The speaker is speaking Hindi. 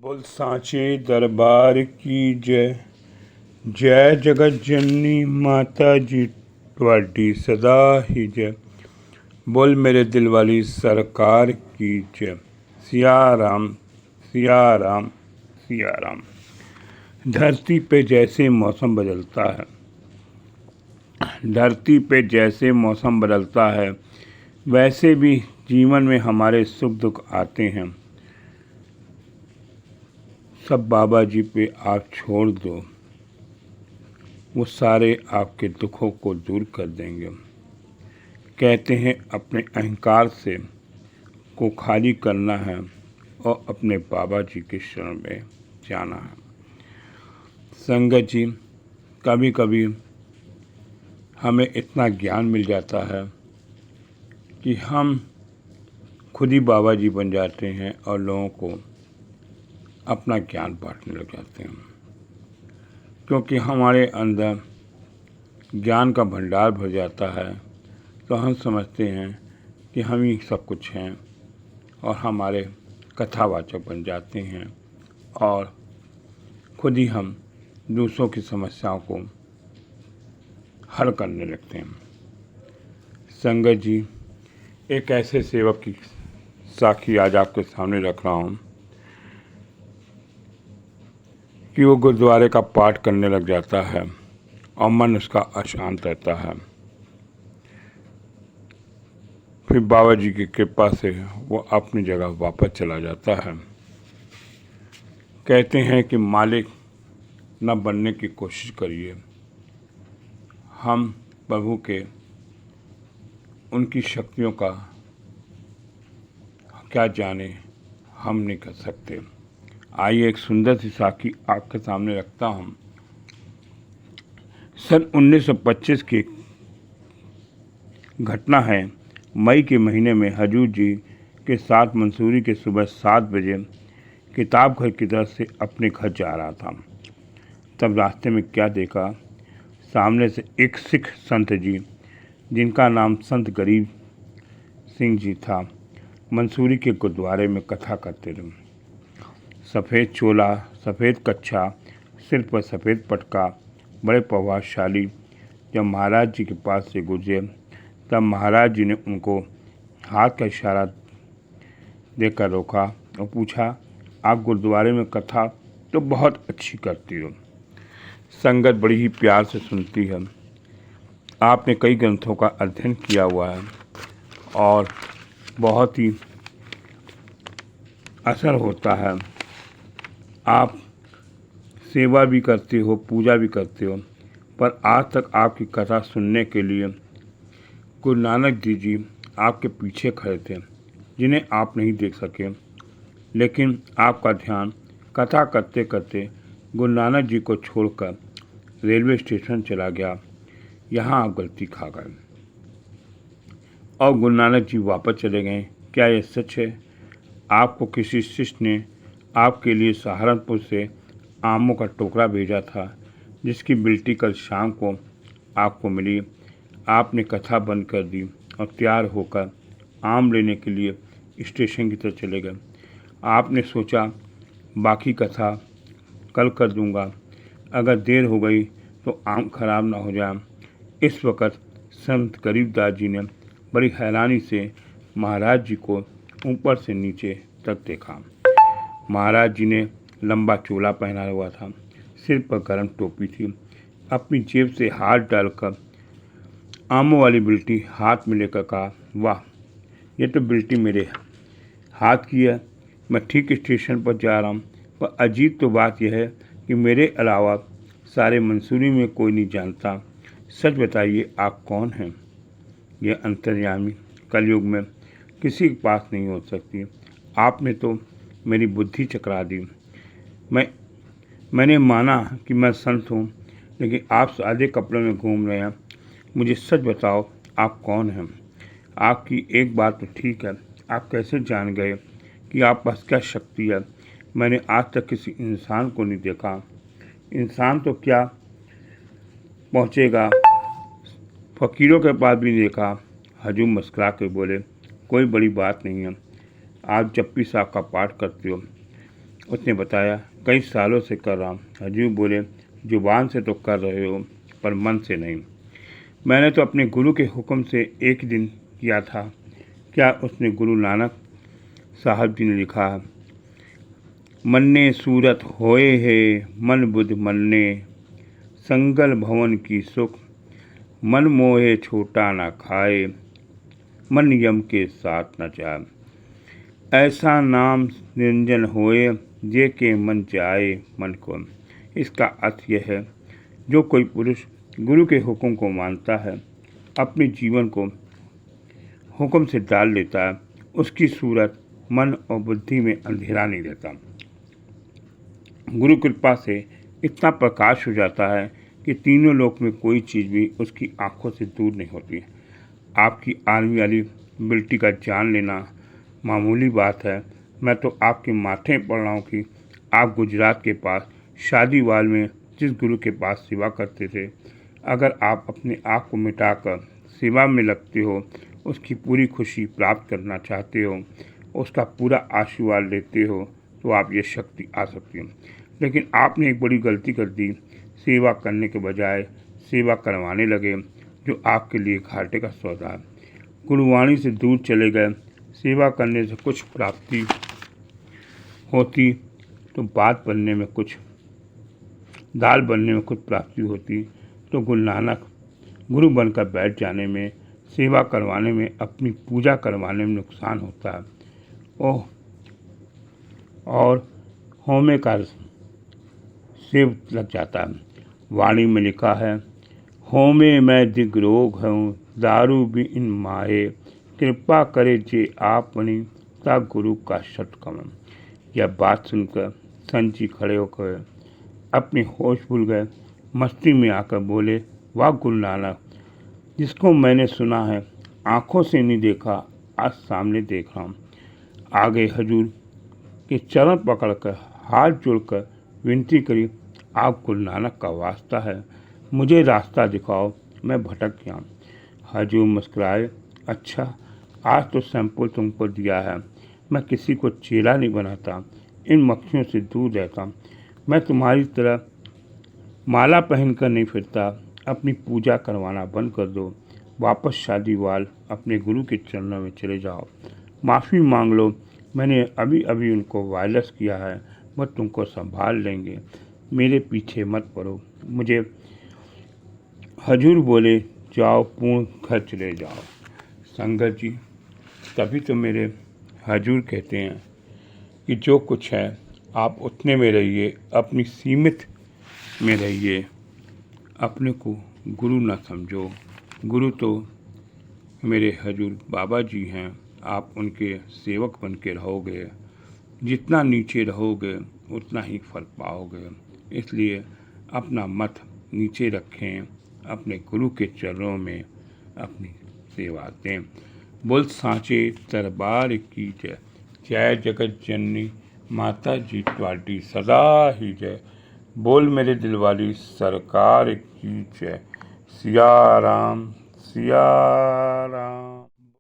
बोल सांचे दरबार की जय। जय जगत जननी माता जी ਤੁਹਾਡੀ सदा ही जय। बोल मेरे दिल वाली सरकार की जय। सिया राम सिया राम सिया राम। धरती पे जैसे मौसम बदलता है, धरती पे जैसे मौसम बदलता है वैसे भी जीवन में हमारे सुख दुख आते हैं। सब बाबा जी पे आप छोड़ दो, वो सारे आपके दुखों को दूर कर देंगे। कहते हैं अपने अहंकार से को खाली करना है और अपने बाबा जी के शरण में जाना है। संगत जी, कभी कभी हमें इतना ज्ञान मिल जाता है कि हम खुद ही बाबा जी बन जाते हैं और लोगों को अपना ज्ञान बांटने लग जाते हैं, क्योंकि हमारे अंदर ज्ञान का भंडार भर जाता है। तो हम समझते हैं कि हम ही सब कुछ हैं और हमारे कथावाचक बन जाते हैं और खुद ही हम दूसरों की समस्याओं को हल करने लगते हैं। संगत जी, एक ऐसे सेवक की साखी आज आपके सामने रख रहा हूँ कि वो गुरुद्वारे का पाठ करने लग जाता है और मन उसका अशांत रहता है। फिर बाबा जी की कृपा से वो अपनी जगह वापस चला जाता है। कहते हैं कि मालिक न बनने की कोशिश करिए, हम प्रभु के उनकी शक्तियों का क्या जाने, हम नहीं कर सकते। आइए एक सुंदर सी साखी आपके सामने रखता हूँ। सन 1925 की घटना है। मई के महीने में हजूर जी के साथ मंसूरी के सुबह 7 बजे किताब घर की तरफ से अपने घर जा रहा था। तब रास्ते में क्या देखा, सामने से एक सिख संत जी, जिनका नाम संत गरीब सिंह जी था, मंसूरी के गुरुद्वारे में कथा करते रहे। सफ़ेद चोला, सफ़ेद कच्छा, सिर पर सफ़ेद पटका, बड़े प्रभावशाली। जब महाराज जी के पास से गुजरे तब महाराज जी ने उनको हाथ का इशारा देकर रोका और पूछा, आप गुरुद्वारे में कथा तो बहुत अच्छी करती हो, संगत बड़ी ही प्यार से सुनती है, आपने कई ग्रंथों का अध्ययन किया हुआ है और बहुत ही असर होता है, आप सेवा भी करते हो, पूजा भी करते हो, पर आज तक आपकी कथा सुनने के लिए गुरु नानक जी आपके पीछे खड़े थे, जिन्हें आप नहीं देख सके। लेकिन आपका ध्यान कथा करते करते गुरु नानक जी को छोड़कर रेलवे स्टेशन चला गया। यहाँ आप गलती खा गए और गुरु नानक जी वापस चले गए। क्या यह सच है? आपको किसी शिष्य ने आपके लिए सहारनपुर से आमों का टोकरा भेजा था, जिसकी बिल्टी कल शाम को आपको मिली। आपने कथा बंद कर दी और तैयार होकर आम लेने के लिए स्टेशन की तरफ चले गए। आपने सोचा बाकी कथा कल कर दूंगा, अगर देर हो गई तो आम खराब ना हो जाए। इस वक्त संत गरीबदास जी ने बड़ी हैरानी से महाराज जी को ऊपर से नीचे तक देखा। महाराज जी ने लंबा चोला पहना हुआ था, सिर पर गर्म टोपी थी। अपनी जेब से हाथ डालकर आमों वाली बिल्टी हाथ में लेकर कहा, वाह, ये तो बिल्टी मेरे हाथ की है। मैं ठीक स्टेशन पर जा रहा हूँ, पर अजीब तो बात यह है कि मेरे अलावा सारे मंसूरी में कोई नहीं जानता। सच बताइए, आप कौन हैं? यह अंतर्यामी कलयुग में किसी के पास नहीं हो सकती। आपने तो मेरी बुद्धि चकरा दी। मैंने माना कि मैं संत हूँ, लेकिन आप सादे कपड़ों में घूम रहे हैं। मुझे सच बताओ, आप कौन हैं? आपकी एक बात तो ठीक है, आप कैसे जान गए कि आप पास क्या शक्ति है? मैंने आज तक किसी इंसान को नहीं देखा। इंसान तो क्या पहुँचेगा, फकीरों के पास भी देखा। हजूर मुस्कुरा के बोले, कोई बड़ी बात नहीं है। आप जप्पी साहब का पाठ करते हो उसने बताया, कई सालों से कर रहा हूँ। हजूर बोले, जुबान से तो कर रहे हो पर मन से नहीं। मैंने तो अपने गुरु के हुक्म से एक दिन किया था। क्या उसने गुरु नानक साहब जी ने लिखा, मन्ने सूरत होए है मन बुध मन्ने, संगल भवन की सुख मन मोहे छोटा ना खाए, मन यम के साथ न जाए। ऐसा नाम निरंजन होए जे के मन जाए मन को। इसका अर्थ यह है, जो कोई पुरुष गुरु के हुक्म को मानता है, अपने जीवन को हुक्म से डाल लेता है, उसकी सूरत मन और बुद्धि में अंधेरा नहीं रहता। गुरु कृपा से इतना प्रकाश हो जाता है कि तीनों लोक में कोई चीज़ भी उसकी आंखों से दूर नहीं होती। आपकी आर्मी वाली बिल्टी का जान लेना मामूली बात है। मैं तो आपके माथे पड़ रहा हूँ कि आप गुजरात के पास शादीवाल में जिस गुरु के पास सेवा करते थे, अगर आप अपने आप को मिटाकर सेवा में लगते हो, उसकी पूरी खुशी प्राप्त करना चाहते हो, उसका पूरा आशीर्वाद लेते हो, तो आप ये शक्ति आ सकती है। लेकिन आपने एक बड़ी गलती कर दी। सेवा करने के बजाय सेवा करवाने लगे, जो आपके लिए घाटे का सौदा है। गुरुवाणी से दूर चले गए। सेवा करने से कुछ प्राप्ति होती तो बात बनने में कुछ, दाल बनने में कुछ प्राप्ति होती, तो गुरु नानक गुरु बनकर बैठ जाने में, सेवा करवाने में, अपनी पूजा करवाने में नुकसान होता है। ओह, और होमे का सेव लग जाता है। वाणी में लिखा है, होमे मैं दिग रोग हूँ, दारू भी इन माए, कृपा करे जे आपनी ता गुरु का सत्कम। यह बात सुनकर संत जी खड़े होकर अपने होश भूल गए। मस्ती में आकर बोले, वाह गुरु नानक, जिसको मैंने सुना है, आँखों से नहीं देखा, आज सामने देख रहा हूँ। आगे हजूर के चरण पकड़कर हाथ जोड़कर विनती करी, आप गुरु नानक का वास्ता है, मुझे रास्ता दिखाओ, मैं भटक गया। हजूर मुस्कुराए, अच्छा, आज तो सैंपल तुमको दिया है। मैं किसी को चेला नहीं बनाता, इन मक्खियों से दूर रहता। मैं तुम्हारी तरह माला पहनकर नहीं फिरता। अपनी पूजा करवाना बंद कर दो, वापस शादीवाल अपने गुरु के चरणों में चले जाओ, माफ़ी मांग लो। मैंने अभी अभी उनको वायरस किया है, वह तुमको संभाल लेंगे, मेरे पीछे मत पड़ो। मुझे हजूर बोले, जाओ पूर्ण घर चले जाओ। संगत जी, तभी तो मेरे हजूर कहते हैं कि जो कुछ है आप उतने में रहिए, अपनी सीमित में रहिए, अपने को गुरु ना समझो। गुरु तो मेरे हजूर बाबा जी हैं, आप उनके सेवक बन के रहोगे। जितना नीचे रहोगे उतना ही फल पाओगे। इसलिए अपना मत नीचे रखें, अपने गुरु के चरणों में अपनी सेवा दें। बोल सांचे दरबार की जय। जय जगत जननी माता जी त्वाडी सदा ही जय। बोल मेरे दिल वाली सरकार की जय। सिया राम सिया राम।